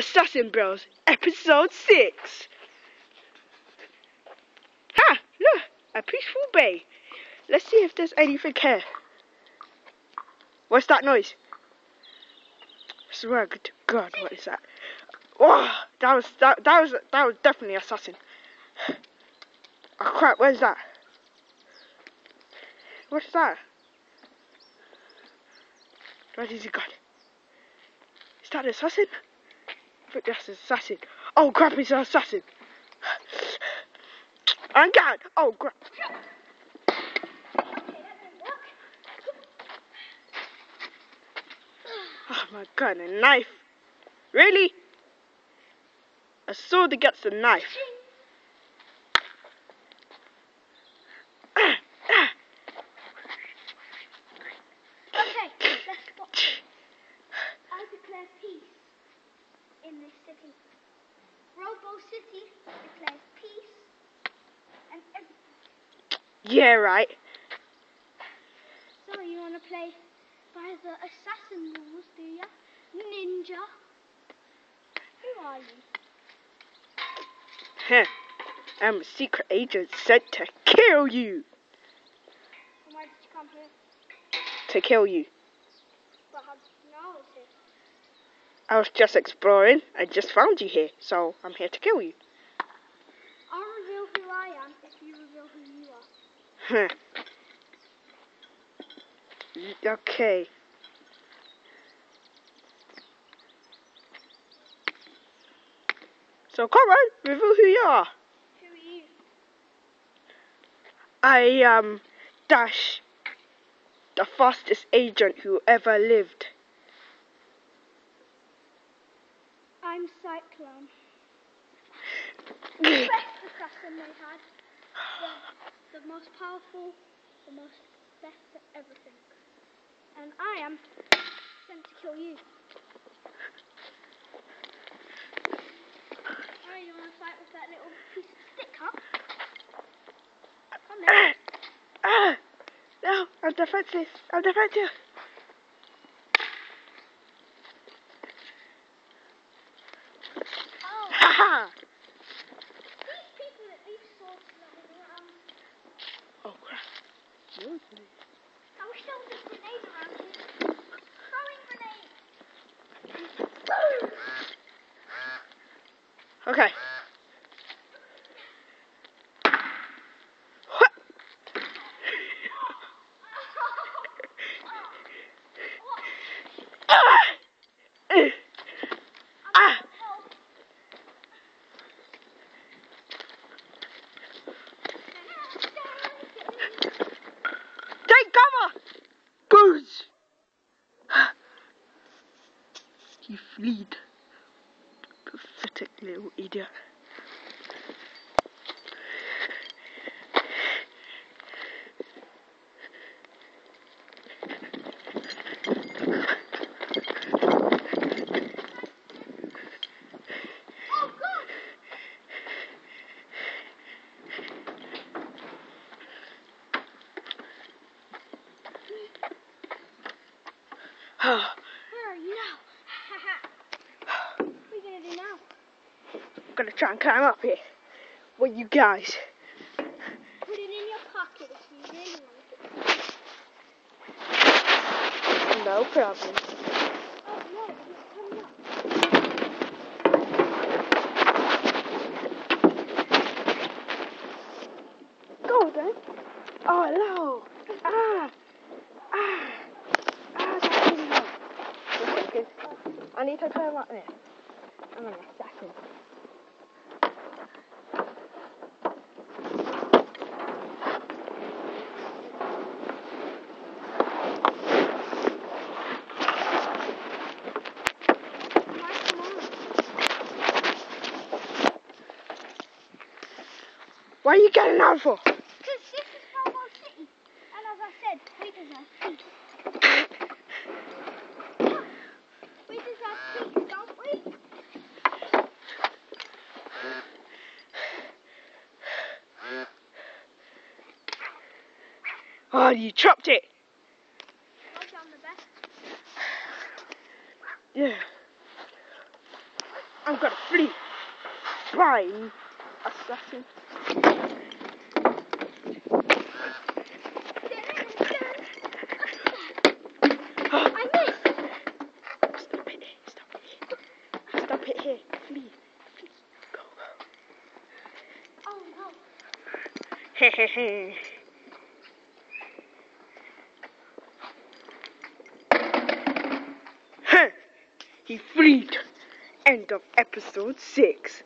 Assassin Bros, Episode 6. Ha! Look, a peaceful bay. Let's see if there's anything here. What's that noise? I swear to God, what is that? Oh, that was definitely assassin. Oh crap, where's that? What's that? Where is he gone? Is that an assassin? I think that's an assassin. Oh crap, it's an assassin. I'm gone. Oh crap. Oh my God, a knife. Really? A sword against a knife. Okay, let's watch it. I declare peace in this city. Robo City declares peace and everything. Yeah, right. So you want to play by the assassin rules, do ya? Ninja? Who are you? Huh. I'm a secret agent sent to kill you. And why did you come here? To kill you. But how did you know I was here? I was just exploring. I just found you here, so I'm here to kill you. I'll reveal who I am if you reveal who you are. Huh. Okay. So come on, reveal who you are. Who are you? I am Dash, the fastest agent who ever lived. I'm Cyclone. The best assassin they had. The most powerful, the most best at everything. And I am sent to kill you. Oh, you want to fight with that little piece of stick, huh? Come there. No, I'm defensive. I'm defensive. Oh. Haha. These people that leave swords lying around. Oh crap. I wish there was a grenade around here. Throwing grenade. Okay. Take cover! Booze! You fleed. Pathetic little idiot. Where are you now? What are you going to do now? I'm gonna try and climb up here. With you guys. Put it in your pocket if you really want it. No problem. Oh no, it's coming up. Go then. Oh no. That's really hard. Just a second. I need to climb up there. I'm an assassin. Why are you getting out for? Because this is Robo City. And as I said, we deserve peace. We deserve peace, don't we? Oh, you chopped it. I've done the best. Yeah. I'm gonna flee. Slime assassin. I missed. Stop it. Stop it. Stop it here. Flee. Flee. Go. Oh no. Hehehe. He freed. End of episode 6.